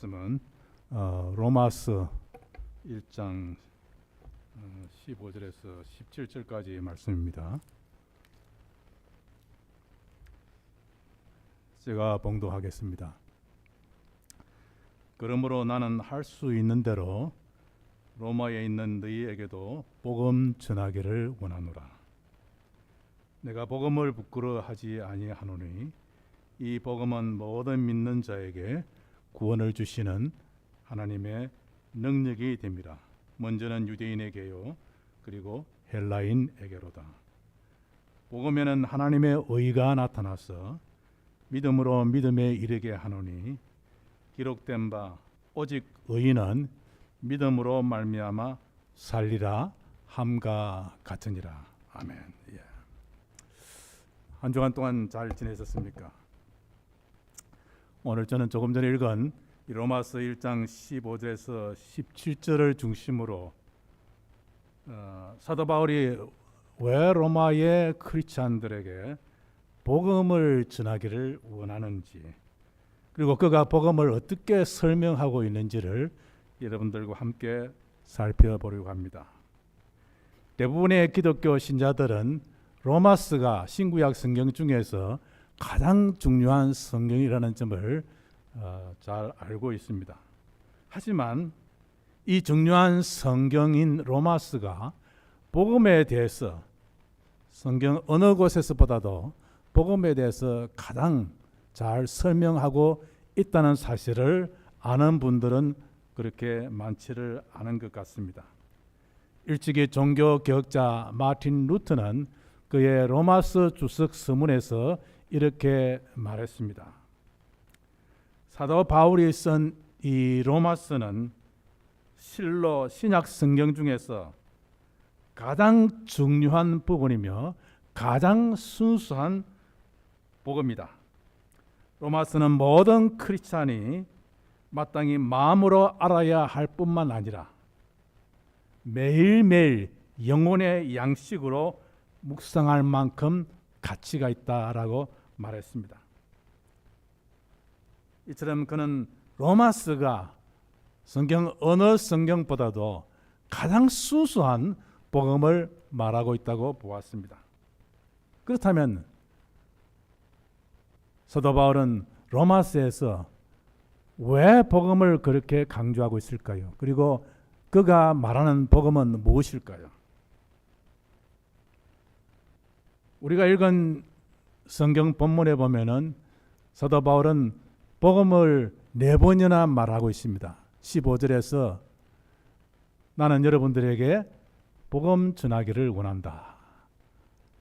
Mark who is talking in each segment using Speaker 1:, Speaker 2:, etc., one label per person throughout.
Speaker 1: 말씀은 로마서 1장 15절에서 17절까지 말씀입니다. 제가 봉독하겠습니다. 그러므로 나는 할 수 있는 대로 로마에 있는 너희에게도 복음 전하기를 원하노라. 내가 복음을 부끄러워하지 아니하노니 이 복음은 모든 믿는 자에게 구원을 주시는 하나님의 능력이 됩니다. 먼저는 유대인에게요, 그리고 헬라인에게로다. 복음에는 하나님의 의가 나타나서 믿음으로 믿음에 이르게 하노니 기록된 바 오직 의인은 믿음으로 말미암아 살리라 함과 같으니라. 아멘. 한 주간 동안 잘 지내셨습니까? 오늘 저는 조금 전에 읽은 로마서 1장 15절에서 17절을 중심으로 사도 바울이 왜 로마의 크리스찬들에게 복음을 전하기를 원하는지, 그리고 그가 복음을 어떻게 설명하고 있는지를 여러분들과 함께 살펴보려고 합니다. 대부분의 기독교 신자들은 로마서가 신구약 성경 중에서 가장 중요한 성경이라는 점을 잘 알고 있습니다. 하지만 이 중요한 성경인 로마서가 복음에 대해서 성경 어느 곳에서보다도 복음에 대해서 가장 잘 설명하고 있다는 사실을 아는 분들은 그렇게 많지를 않은 것 같습니다. 일찍이 종교 개혁자 마틴 루터는 그의 로마서 주석 서문에서 이렇게 말했습니다. 사도 바울이 쓴 이 로마서는 실로 신약 성경 중에서 가장 중요한 부분이며 가장 순수한 복음이다. 로마서는 모든 크리스찬이 마땅히 마음으로 알아야 할 뿐만 아니라 매일매일 영혼의 양식으로 묵상할 만큼 가치가 있다라고 말했습니다. 이처럼 그는 로마서가 성경 어느 성경보다도 가장 순수한 복음을 말하고 있다고 보았습니다. 그렇다면 사도 바울은 로마서에서 왜 복음을 그렇게 강조하고 있을까요? 그리고 그가 말하는 복음은 무엇일까요? 우리가 읽은 성경 본문에 보면은 사도 바울은 복음을 4번이나 말하고 있습니다. 15절에서 나는 여러분들에게 복음 전하기를 원한다.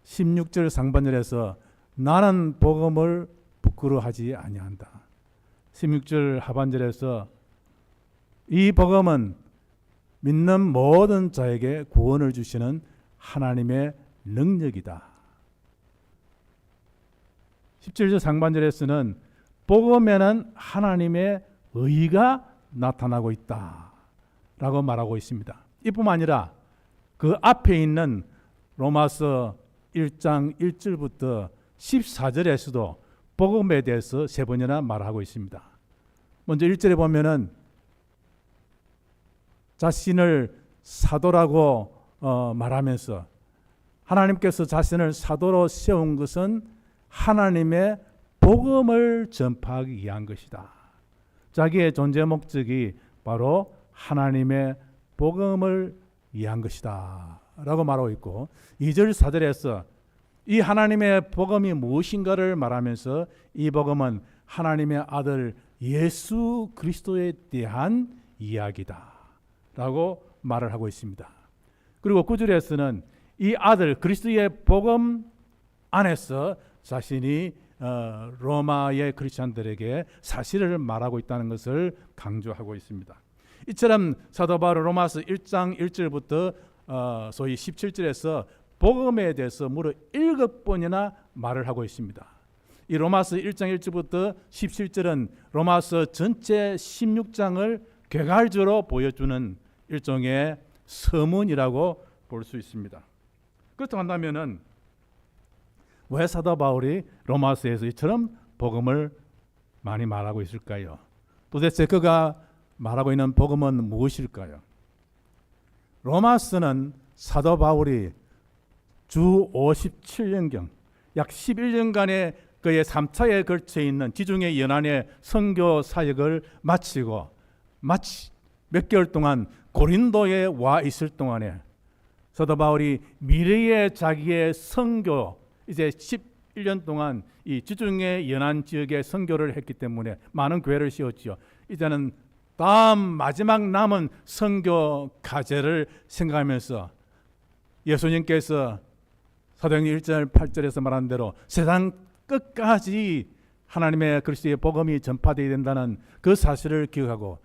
Speaker 1: 16절 상반절에서 나는 복음을 부끄러워하지 아니한다. 16절 하반절에서 이 복음은 믿는 모든 자에게 구원을 주시는 하나님의 능력이다. 17절 상반절에서는 복음에는 하나님의 의가 나타나고 있다 라고 말하고 있습니다. 이뿐만 아니라 그 앞에 있는 로마서 1장 1절부터 14절에서도 복음에 대해서 3번이나 말하고 있습니다. 먼저 1절에 보면은 자신을 사도라고 말하면서 하나님께서 자신을 사도로 세운 것은 하나님의 복음을 전파하기 위한 것이다. 자기의 존재 목적이 바로 하나님의 복음을 위한 것이다 라고 말하고 있고, 2절 4절에서 이 하나님의 복음이 무엇인가를 말하면서 이 복음은 하나님의 아들 예수 그리스도에 대한 이야기다 라고 말을 하고 있습니다. 그리고 9절에서는 이 아들 그리스도의 복음 안에서 자신이 로마의 크리스찬들에게 사실을 말하고 있다는 것을 강조하고 있습니다. 이처럼 사도 바울 로마서 1장 1절부터 소위 17절에서 복음에 대해서 무려 7번이나 말을 하고 있습니다. 이 로마서 1장 1절부터 17절은 로마서 전체 16장을 객관적으로 보여주는 일종의 서문이라고 볼 수 있습니다. 그렇다고 한다면은 왜 사도 바울이 로마서에서 이처럼 복음을 많이 말하고 있을까요? 도대체 그가 말하고 있는 복음은 무엇일까요? 로마서는 사도 바울이 주 57년경 약 11년간의 그의 3차에 걸쳐 있는 지중해 연안의 선교 사역을 마치고 마치 몇 개월 동안 고린도에 와 있을 동안에 사도 바울이 미래의 자기의 선교 이제 11년 동안 이 지중해 연안 지역에 선교를 했기 때문에 많은 교회를 세웠지요. 이제는 다음 마지막 남은 선교 과제를 생각하면서 예수님께서 사도행전 1절 8절에서 말한 대로 세상 끝까지 하나님의 그리스도의 복음이 전파되어야 된다는 그 사실을 기억하고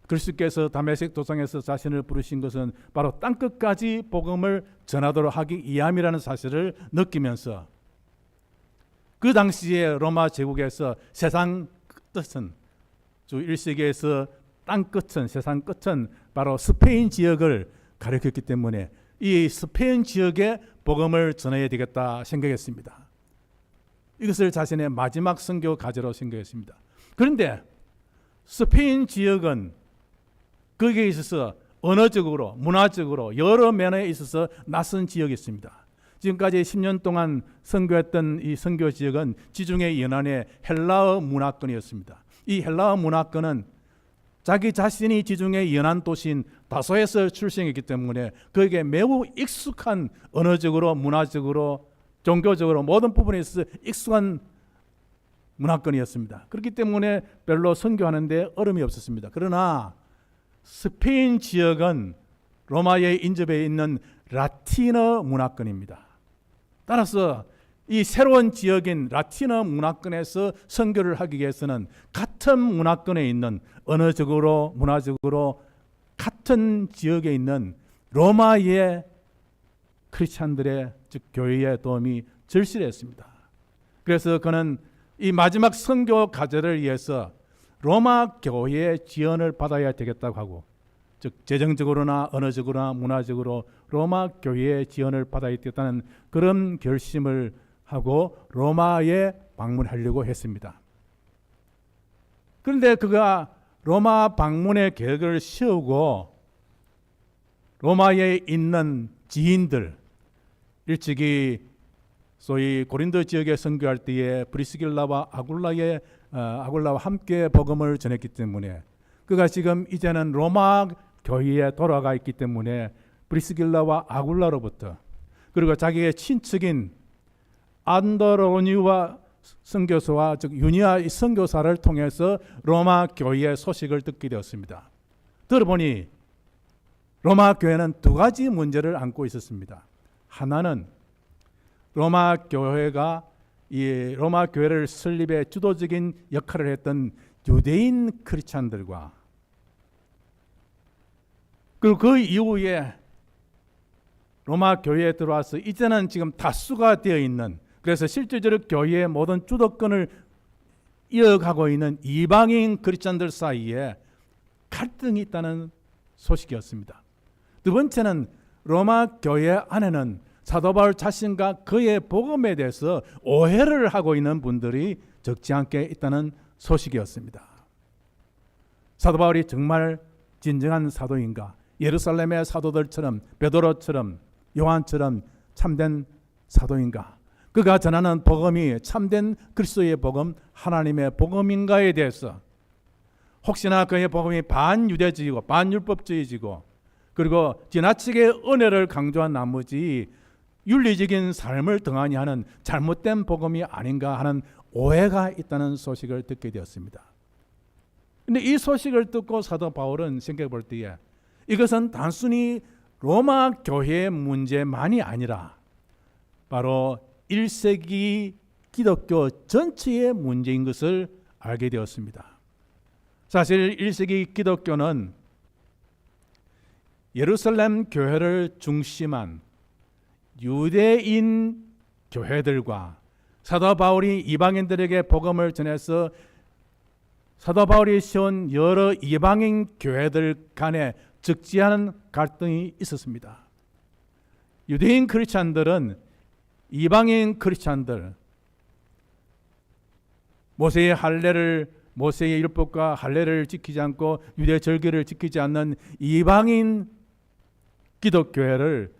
Speaker 1: 그리스도께서 다메섹 도상에서 자신을 부르신 것은 바로 땅끝까지 복음을 전하도록 하기 위함이라는 사실을 느끼면서 그 당시에 로마 제국에서 세상 끝은 주 1세기에서 땅 끝은 세상 끝은 바로 스페인 지역을 가리켰기 때문에 이 스페인 지역에 복음을 전해야 되겠다 생각했습니다. 이것을 자신의 마지막 선교 과제로 생각했습니다. 그런데 스페인 지역은 거기에 있어서 언어적으로 문화적으로 여러 면에 있어서 낯선 지역이었습니다. 지금까지 10년 동안 선교했던 이 선교 지역은 지중해 연안의 헬라어 문화권이었습니다. 이 헬라어 문화권은 자기 자신이 지중해 연안 도시인 다소에서 출생했기 때문에 그에게 매우 익숙한 언어적으로 문화적으로 종교적으로 모든 부분에 있어서 익숙한 문화권이었습니다. 그렇기 때문에 별로 선교하는데 어려움이 없었습니다. 그러나 스페인 지역은 로마의 인접해 있는 라틴어 문화권입니다. 따라서 이 새로운 지역인 라틴어 문화권에서 선교를 하기 위해서는 같은 문화권에 있는 언어적으로 문화적으로 같은 지역에 있는 로마의 크리스찬들의 즉 교회의 도움이 절실했습니다. 그래서 그는 이 마지막 선교 과제를 위해서 로마 교회의 지원을 받아야 되겠다고 하고 즉 재정적으로나 언어적으로나 문화적으로 로마 교회의 지원을 받아야 되겠다는 그런 결심을 하고 로마에 방문하려고 했습니다. 그런데 그가 로마 방문의 계획을 세우고 로마에 있는 지인들 일찍이 소위 고린도 지역에 선교할 때에 브리스길라와 아굴라와 함께 복음을 전했기 때문에 그가 지금 이제는 로마 교회에 돌아가 있기 때문에 브리스길라와 아굴라로부터 그리고 자기의 친척인 안드로니와 선교사와 즉 유니아 선교사를 통해서 로마 교회의 소식을 듣게 되었습니다. 들어보니 로마 교회는 두 가지 문제를 안고 있었습니다. 하나는 로마 교회가 이 로마 교회를 설립의 주도적인 역할을 했던 유대인 크리스찬들과 그리고 그 이후에 로마 교회에 들어와서 이제는 지금 다수가 되어 있는 그래서 실질적으로 교회의 모든 주도권을 이어가고 있는 이방인 크리스찬들 사이에 갈등이 있다는 소식이었습니다. 두 번째는 로마 교회 안에는 사도 바울 자신과 그의 복음에 대해서 오해를 하고 있는 분들이 적지 않게 있다는 소식이었습니다. 사도 바울이 정말 진정한 사도인가? 예루살렘의 사도들처럼 베드로처럼 요한처럼 참된 사도인가? 그가 전하는 복음이 참된 그리스도의 복음, 하나님의 복음인가에 대해서 혹시나 그의 복음이 반유대주의고 반율법주의이고 그리고 지나치게 은혜를 강조한 나머지 윤리적인 삶을 등한히 하는 잘못된 복음이 아닌가 하는 오해가 있다는 소식을 듣게 되었습니다. 그런데 이 소식을 듣고 사도 바울은 생각해 볼 때에 이것은 단순히 로마 교회의 문제만이 아니라 바로 1세기 기독교 전체의 문제인 것을 알게 되었습니다. 사실 1세기 기독교는 예루살렘 교회를 중심한 유대인 교회들과 사도 바울이 이방인들에게 복음을 전해서 사도 바울이 세운 여러 이방인 교회들 간에 적지 않은 갈등이 있었습니다. 유대인 크리스찬들은 이방인 크리스찬들 모세의 할례를 모세의 율법과 할례를 지키지 않고 유대 절기를 지키지 않는 이방인 기독교회를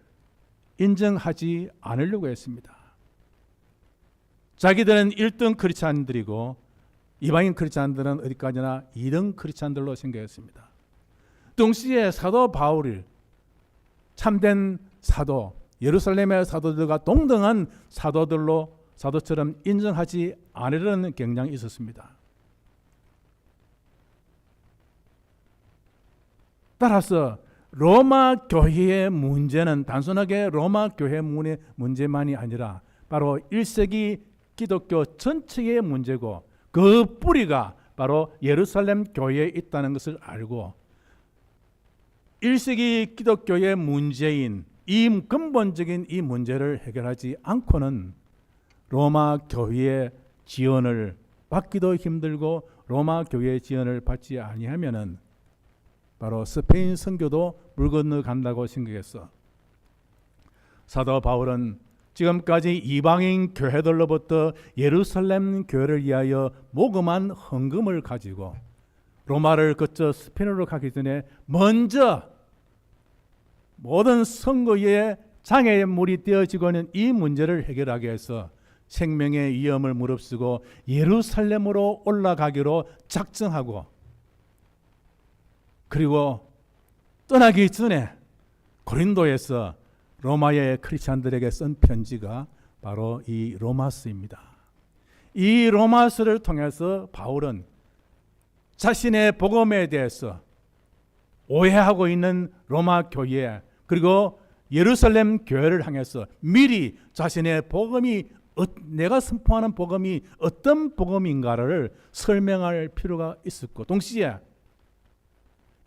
Speaker 1: 인정하지 않으려고 했습니다. 자기들은 1등 크리스찬들이고 이방인 크리스찬들은 어디까지나 2등 크리스찬들로 생각했습니다. 동시에 사도 바울을 참된 사도, 예루살렘의 사도들과 동등한 사도들로 사도처럼 인정하지 않으려는 경향이 있었습니다. 따라서 로마 교회의 문제는 단순하게 로마 교회 문제만이 아니라 바로 1세기 기독교 전체의 문제고 그 뿌리가 바로 예루살렘 교회에 있다는 것을 알고 1세기 기독교의 문제인 이 근본적인 이 문제를 해결하지 않고는 로마 교회의 지원을 받기도 힘들고 로마 교회의 지원을 받지 아니하면은 바로 스페인 선교도 물 건너 간다고 생각했어. 사도 바울은 지금까지 이방인 교회들로부터 예루살렘 교회를 위하여 모금한 헌금을 가지고 로마를 거쳐 스페인으로 가기 전에 먼저 모든 선거의 장애물이 되어지고 있는 이 문제를 해결하기 위해서 생명의 위험을 무릅쓰고 예루살렘으로 올라가기로 작정하고 그리고 떠나기 전에 고린도에서 로마의 크리스찬들에게 쓴 편지가 바로 이 로마서입니다. 이 로마서를 통해서 바울은 자신의 복음에 대해서 오해하고 있는 로마 교회 그리고 예루살렘 교회를 향해서 미리 자신의 복음이 내가 선포하는 복음이 어떤 복음인가를 설명할 필요가 있었고 동시에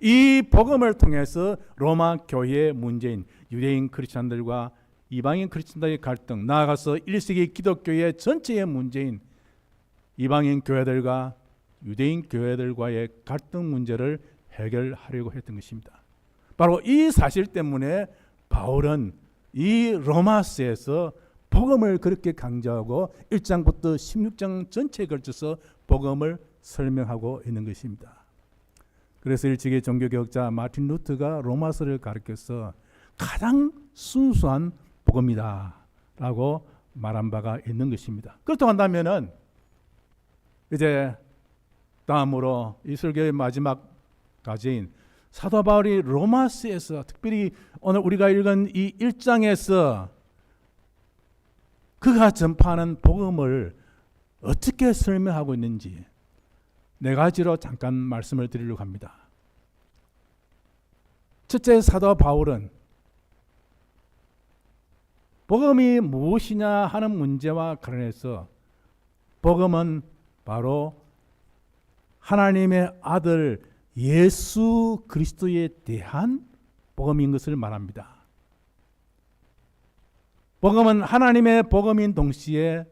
Speaker 1: 이 복음을 통해서 로마 교회의 문제인 유대인 크리스찬들과 이방인 크리스찬들의 갈등, 나아가서 1세기 기독교의 전체의 문제인 이방인 교회들과 유대인 교회들과의 갈등 문제를 해결하려고 했던 것입니다. 바로 이 사실 때문에 바울은 이 로마서에서 복음을 그렇게 강조하고 1장부터 16장 전체에 걸쳐서 복음을 설명하고 있는 것입니다. 그래서 일찍의 종교개혁자 마틴 루터가 로마서를 가르쳐서 가장 순수한 복음이다 라고 말한 바가 있는 것입니다. 그렇다고 한다면은 이제 다음으로 이 설교의 마지막 과제인 사도 바울이 로마서에서 특별히 오늘 우리가 읽은 이 1장에서 그가 전파하는 복음을 어떻게 설명하고 있는지 네 가지로 잠깐 말씀을 드리려고 합니다. 첫째, 사도 바울은 복음이 무엇이냐 하는 문제와 관련해서 복음은 바로 하나님의 아들 예수 그리스도에 대한 복음인 것을 말합니다. 복음은 하나님의 복음인 동시에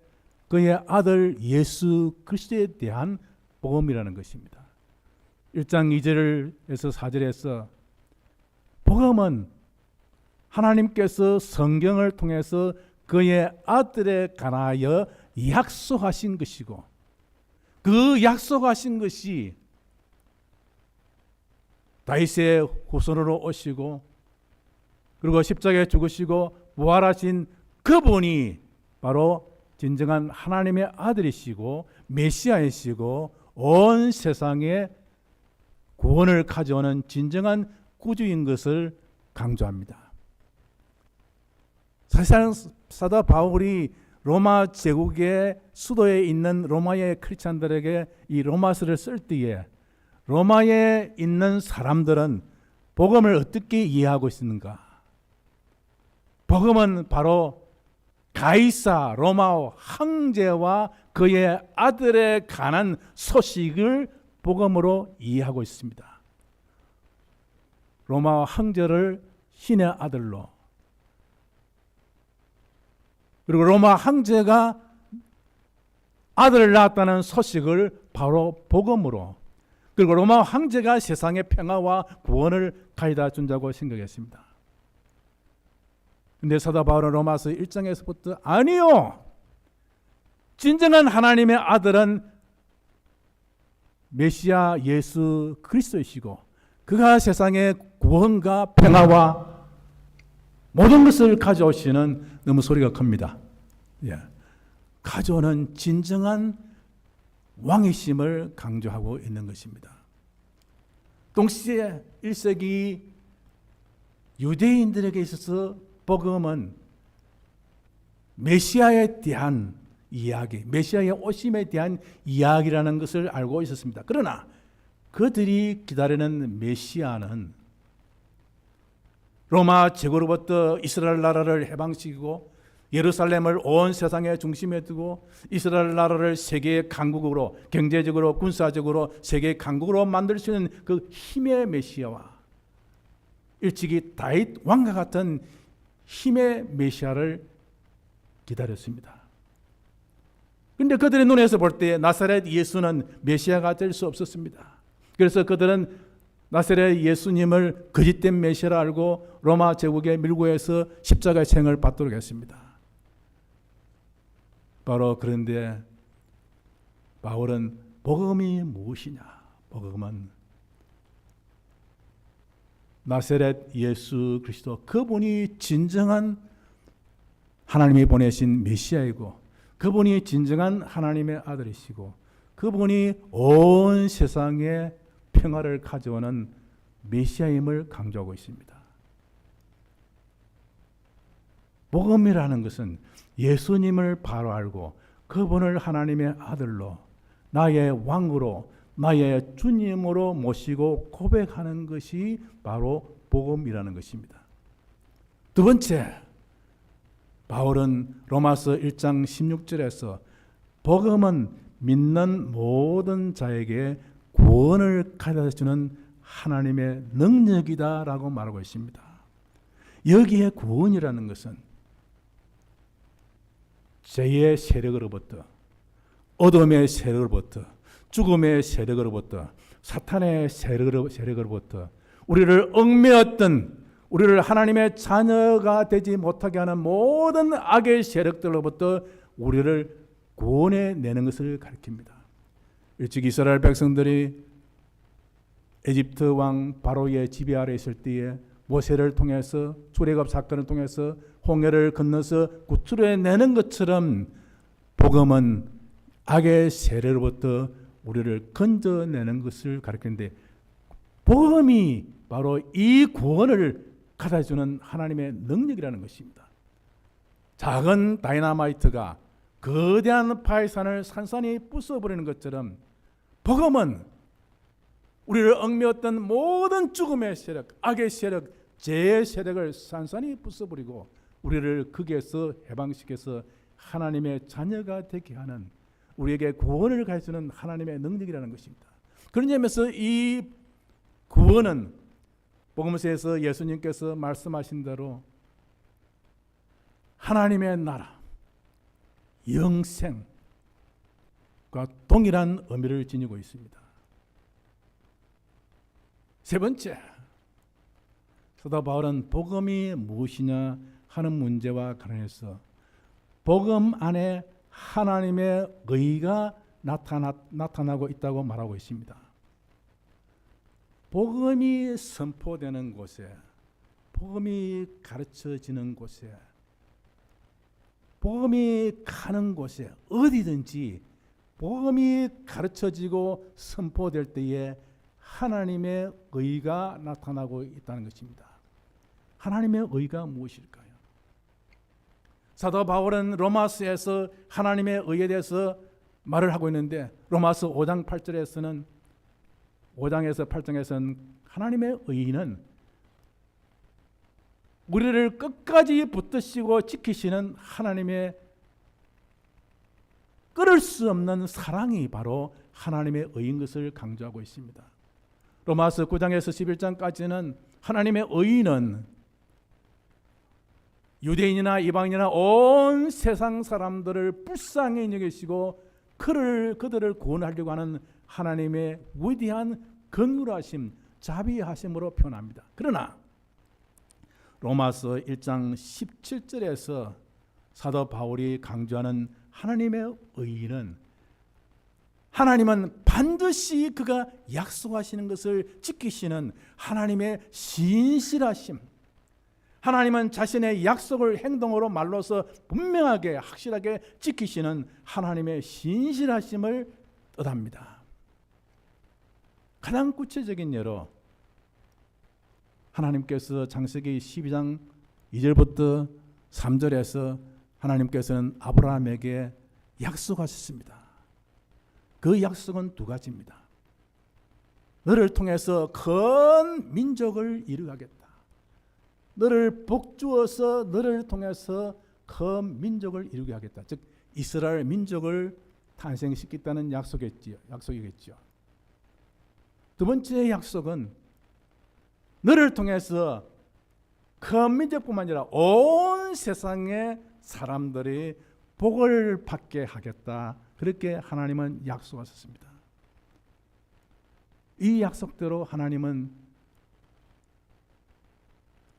Speaker 1: 그의 아들 예수 그리스도에 대한 복음이라는 것입니다. 1장 2절에서 4절에서 복음은 하나님께서 성경을 통해서 그의 아들에 관하여 약속하신 것이고 그 약속하신 것이 다윗의 후손으로 오시고 그리고 십자가에 죽으시고 부활하신 그분이 바로 진정한 하나님의 아들이시고 메시아이시고 온 세상에 구원을 가져오는 진정한 구주인 것을 강조합니다. 사실상 사도 바울이 로마 제국의 수도에 있는 로마의 크리스찬들에게 이 로마서를 쓸 때에 로마에 있는 사람들은 복음을 어떻게 이해하고 있었는가? 복음은 바로 가이사 로마 황제와 그의 아들에 관한 소식을 복음으로 이해하고 있습니다. 로마 황제를 신의 아들로 그리고 로마 황제가 아들을 낳았다는 소식을 바로 복음으로 그리고 로마 황제가 세상의 평화와 구원을 가져다 준다고 생각했습니다. 근데 사도 바울은 로마서 1장에서부터 아니요. 진정한 하나님의 아들은 메시아 예수 그리스도이시고 그가 세상의 구원과 평화와 모든 것을 가져오시는, 너무 소리가 큽니다. 예. 가져오는 진정한 왕이심을 강조하고 있는 것입니다. 동시에 1세기 유대인들에게 있어서 복음은 메시아에 대한 이야기, 메시아의 오심에 대한 이야기라는 것을 알고 있었습니다. 그러나 그들이 기다리는 메시아는 로마 제국으로부터 이스라엘 나라를 해방시키고 예루살렘을 온 세상의 중심에 두고 이스라엘 나라를 세계의 강국으로, 경제적으로 군사적으로 세계의 강국으로 만들 수 있는 그 힘의 메시아와 일찍이 다윗 왕과 같은 힘의 메시아를 기다렸습니다. 그런데 그들의 눈에서 볼 때 나사렛 예수는 메시아가 될 수 없었습니다. 그래서 그들은 나사렛 예수님을 거짓된 메시아라 알고 로마 제국의 밀고에서 십자가의 생을 받도록 했습니다. 바로 그런데 바울은 복음이 무엇이냐? 복음은 나사렛 예수 그리스도, 그분이 진정한 하나님이 보내신 메시아이고 그분이 진정한 하나님의 아들이시고 그분이 온 세상에 평화를 가져오는 메시아임을 강조하고 있습니다. 복음이라는 것은 예수님을 바로 알고 그분을 하나님의 아들로, 나의 왕으로, 나의 주님으로 모시고 고백하는 것이 바로 복음이라는 것입니다. 두 번째, 바울은 로마서 1장 16절에서 복음은 믿는 모든 자에게 구원을 가져다주는 하나님의 능력이다라고 말하고 있습니다. 여기에 구원이라는 것은 죄의 세력으로부터, 어둠의 세력으로부터, 죽음의 세력으로부터, 사탄의 세력으로부터 우리를 얽매었던, 우리를 하나님의 자녀가 되지 못하게 하는 모든 악의 세력들로부터 우리를 구원해내는 것을 가리킵니다. 일찍 이스라엘 백성들이 에집트 왕 바로의 지배 아래 있을 때에 모세를 통해서, 출애굽 사건을 통해서 홍해를 건너서 구출해내는 것처럼 복음은 악의 세력으로부터 우리를 건져내는 것을 가리키는데, 복음이 바로 이 구원을 가져주는 하나님의 능력이라는 것입니다. 작은 다이너마이트가 거대한 파이산을 산산히 부숴버리는 것처럼 복음은 우리를 얽매었던 모든 죽음의 세력, 악의 세력, 죄의 세력을 산산히 부숴버리고 우리를 거기에서 해방시켜서 하나님의 자녀가 되게 하는, 우리에게 구원을 가져주는 하나님의 능력이라는 것입니다. 그런 점에서 이 구원은 복음서에서 예수님께서 말씀하신 대로 하나님의 나라, 영생과 동일한 의미를 지니고 있습니다. 세 번째, 사도 바울은 복음이 무엇이냐 하는 문제와 관련해서 복음 안에 하나님의 의가 나타나고 있다고 말하고 있습니다. 복음이 선포되는 곳에, 복음이 가르쳐지는 곳에, 복음이 가는 곳에, 어디든지 복음이 가르쳐지고 선포될 때에 하나님의 의가 나타나고 있다는 것입니다. 하나님의 의가 무엇일까요? 사도 바울은 로마서에서 하나님의 의에 대해서 말을 하고 있는데, 로마서 5장 8절에서는, 5장에서 8장에서는 하나님의 의는 우리를 끝까지 붙드시고 지키시는 하나님의 끊을 수 없는 사랑이 바로 하나님의 의인 것을 강조하고 있습니다. 로마서 9장에서 11장까지는 하나님의 의인은 유대인이나 이방인이나 온 세상 사람들을 불쌍히 여기시고 그들을 구원하려고 하는 하나님의 위대한 긍휼하심, 자비하심으로 표현합니다. 그러나 로마서 1장 17절에서 사도 바울이 강조하는 하나님의 의는 하나님은 반드시 그가 약속하시는 것을 지키시는 하나님의 신실하심, 하나님은 자신의 약속을 행동으로 말로써 분명하게 확실하게 지키시는 하나님의 신실하심을 뜻합니다. 가장 구체적인 예로 하나님께서 창세기 12장 2절부터 3절에서 하나님께서는 아브라함에게 약속하셨습니다. 그 약속은 두 가지입니다. 너를 통해서 큰 민족을 이루겠다. 너를 복주어서 너를 통해서 큰 민족을 이루게 하겠다. 즉 이스라엘 민족을 탄생시키겠다는 약속이겠죠. 두 번째 약속은 너를 통해서 큰 민족뿐만 아니라 온 세상의 사람들이 복을 받게 하겠다. 그렇게 하나님은 약속하셨습니다. 이 약속대로 하나님은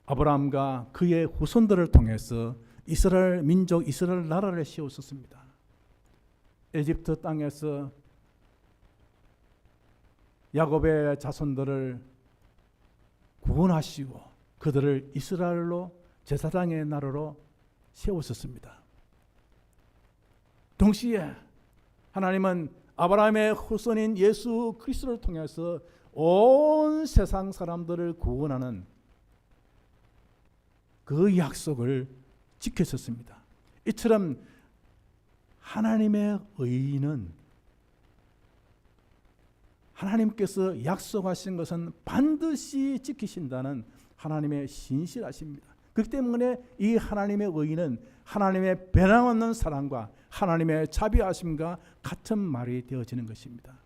Speaker 1: 아브라함과 그의 후손들을 통해서 이스라엘 민족, 이스라엘 나라를 세우셨습니다. 에집트 땅에서 야곱의 자손들을 구원하시고 그들을 이스라엘로 제사장의 나라로 세우셨습니다. 동시에 하나님은 아브라함의 후손인 예수 그리스도를 통해서 온 세상 사람들을 구원하는 그 약속을 지켰었습니다. 이처럼 하나님의 의는 하나님께서 약속하신 것은 반드시 지키신다는 하나님의 신실하십니다. 그렇기 때문에 이 하나님의 의는 하나님의 변함없는 사랑과 하나님의 자비하심과 같은 말이 되어지는 것입니다.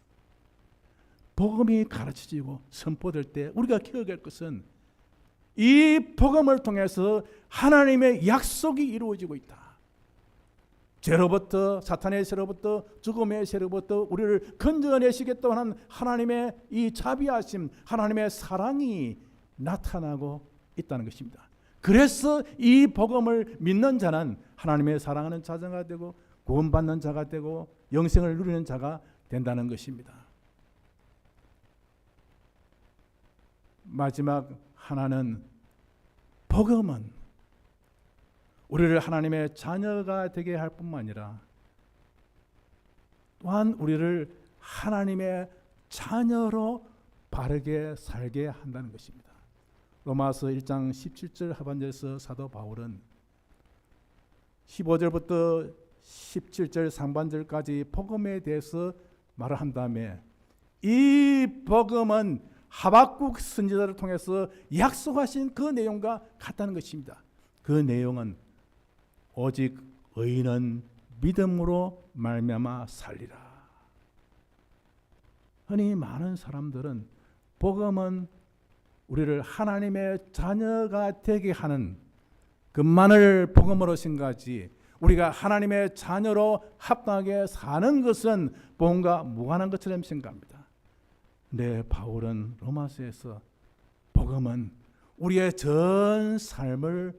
Speaker 1: 복음이 가르쳐지고 선포될 때 우리가 기억할 것은 이 복음을 통해서 하나님의 약속이 이루어지고 있다. 죄로부터, 사탄의 죄로부터, 죽음의 죄로부터 우리를 건져내시겠다고 하는 하나님의 이 자비하심, 하나님의 사랑이 나타나고 있다는 것입니다. 그래서 이 복음을 믿는 자는 하나님의 사랑하는 자녀가 되고 구원받는 자가 되고 영생을 누리는 자가 된다는 것입니다. 마지막 하나는 복음은 우리를 하나님의 자녀가 되게 할 뿐만 아니라 또한 우리를 하나님의 자녀로 바르게 살게 한다는 것입니다. 로마서 1장 17절 하반절에서 사도 바울은 15절부터 17절 상반절까지 복음에 대해서 말을 한 다음에 이 복음은 하박국 선지자를 통해서 약속하신 그 내용과 같다는 것입니다. 그 내용은 오직 의인은 믿음으로 말미암아 살리라. 흔히 많은 사람들은 복음은 우리를 하나님의 자녀가 되게 하는 그만을 복음으로 생각하지 우리가 하나님의 자녀로 합당하게 사는 것은 복음과 무관한 것처럼 생각합니다. 근데 바울은 로마서에서 복음은 우리의 전 삶을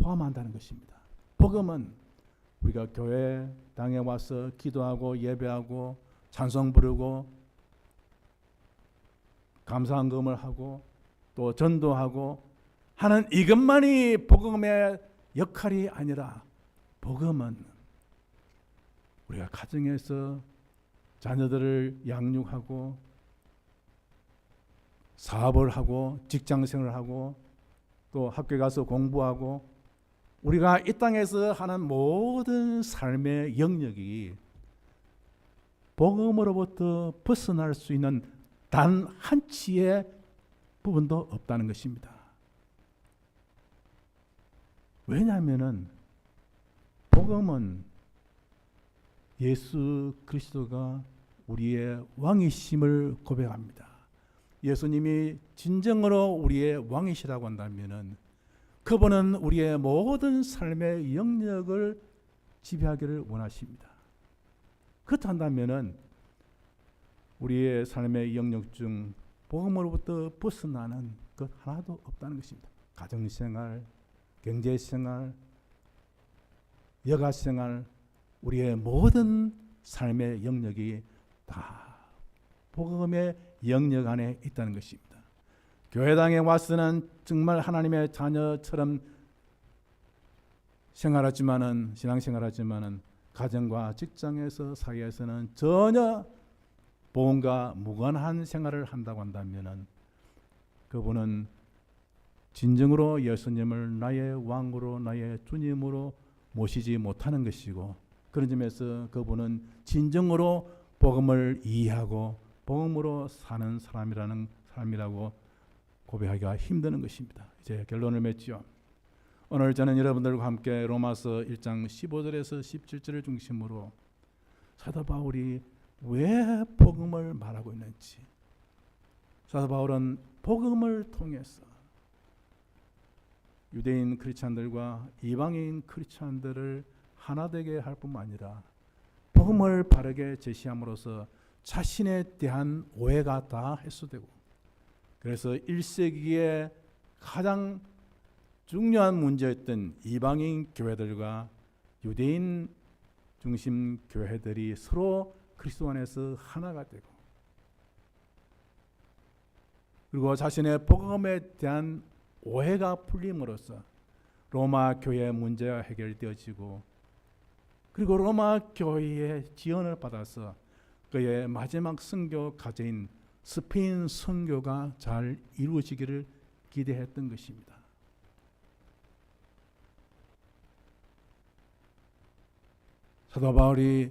Speaker 1: 포함한다는 것입니다. 복음은 우리가 교회 당에 와서 기도하고 예배하고 찬송 부르고 감사헌금을 하고 또 전도하고 하는 이것만이 복음의 역할이 아니라 복음은 우리가 가정에서 자녀들을 양육하고 사업을 하고 직장생활을 하고 또 학교에 가서 공부하고 우리가 이 땅에서 하는 모든 삶의 영역이 복음으로부터 벗어날 수 있는 단 한치의 부분도 없다는 것입니다. 왜냐하면 복음은 예수 그리스도가 우리의 왕이심을 고백합니다. 예수님이 진정으로 우리의 왕이시라고 한다면 그분은 우리의 모든 삶의 영역을 지배하기를 원하십니다. 그렇다면 우리의 삶의 영역 중 복음으로부터 벗어나는 것 하나도 없다는 것입니다. 가정생활, 경제생활, 여가생활, 우리의 모든 삶의 영역이 다 복음의 영역 안에 있다는 것입니다. 교회당에 와서는 정말 하나님의 자녀처럼 생활하지만은, 신앙생활하지만은 가정과 직장에서, 사회에서는 전혀 복음과 무관한 생활을 한다고 한다면은 그분은 진정으로 예수님을 나의 왕으로, 나의 주님으로 모시지 못하는 것이고, 그런 점에서 그분은 진정으로 복음을 이해하고 복음으로 사는 사람이라고 고백하기가 힘드는 것입니다. 이제 결론을 맺죠. 오늘 저는 여러분들과 함께 로마서 1장 15절에서 17절을 중심으로 사도 바울이 왜 복음을 말하고 있는지, 사도 바울은 복음을 통해서 유대인 크리스찬들과 이방인 크리스찬들을 하나 되게 할 뿐만 아니라 복음을 바르게 제시함으로써 자신에 대한 오해가 다 해소되고, 그래서 1세기에 가장 중요한 문제였던 이방인 교회들과 유대인 중심 교회들이 서로 그리스도 안에서 하나가 되고, 그리고 자신의 복음에 대한 오해가 풀림으로써 로마 교회의 문제가 해결되어지고, 그리고 로마 교회의 지원을 받아서 그의 마지막 선교 과제인 스페인 선교가 잘 이루어지기를 기대했던 것입니다. 사도 바울이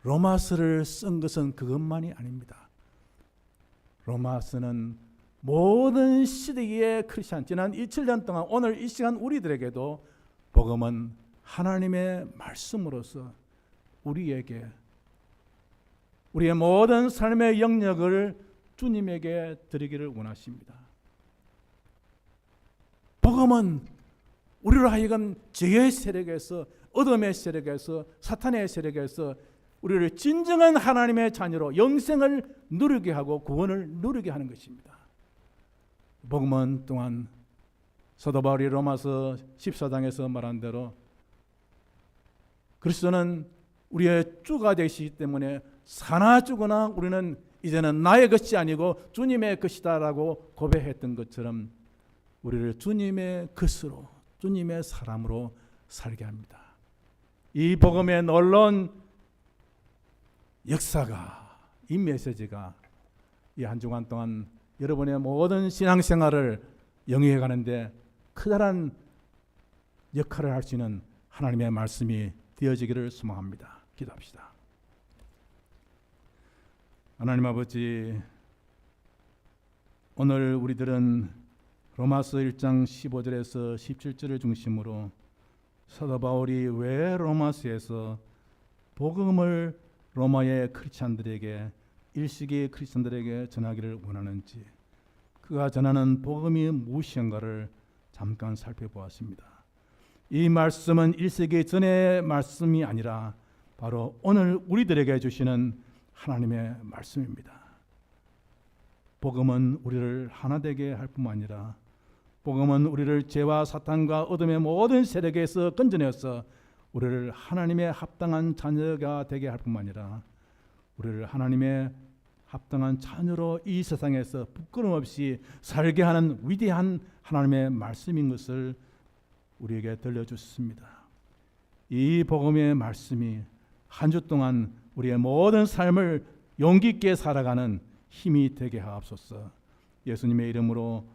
Speaker 1: 로마서를 쓴 것은 그것만이 아닙니다. 로마서는 모든 시대의 크리스찬, 지난 2000년 동안 오늘 이 시간 우리들에게도 복음은 하나님의 말씀으로서 우리에게 우리의 모든 삶의 영역을 주님에게 드리기를 원하십니다. 복음은 우리로 하여금 죄의 세력에서, 어둠의 세력에서, 사탄의 세력에서 우리를 진정한 하나님의 자녀로 영생을 누리게 하고 구원을 누리게 하는 것입니다. 복음은 또한 사도 바울이 로마서 14장에서 말한 대로 그리스도는 우리의 주가 되시기 때문에 사나 죽으나 우리는 이제는 나의 것이 아니고 주님의 것이다라고 고백했던 것처럼 우리를 주님의 것으로, 주님의 사람으로 살게 합니다. 이 복음의 놀라운 역사가, 이 메시지가 이 한 주간 동안 여러분의 모든 신앙생활을 영위해 가는데 커다란 역할을 할 수 있는 하나님의 말씀이 되어지기를 소망합니다. 기도합시다. 하나님 아버지, 오늘 우리들은 로마서 1장 15절에서 17절을 중심으로 사도 바울이 왜 로마서에서 복음을 로마의 크리스찬들에게, 1세기 크리스찬들에게 전하기를 원하는지, 그가 전하는 복음이 무엇인가를 잠깐 살펴보았습니다. 이 말씀은 1세기 전의 말씀이 아니라 바로 오늘 우리들에게 주시는 하나님의 말씀입니다. 복음은 우리를 하나 되게 할 뿐만 아니라 복음은 우리를 죄와 사탄과 어둠의 모든 세력에서 건져내어서 우리를 하나님의 합당한 자녀가 되게 할 뿐만 아니라 우리를 하나님의 합당한 자녀로 이 세상에서 부끄럼 없이 살게 하는 위대한 하나님의 말씀인 것을 우리에게 들려주셨습니다. 이 복음의 말씀이 한 주 동안 우리의 모든 삶을 용기 있게 살아가는 힘이 되게 하옵소서. 예수님의 이름으로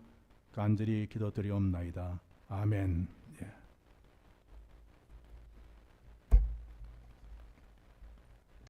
Speaker 1: 간절히 기도드리옵나이다. 아멘.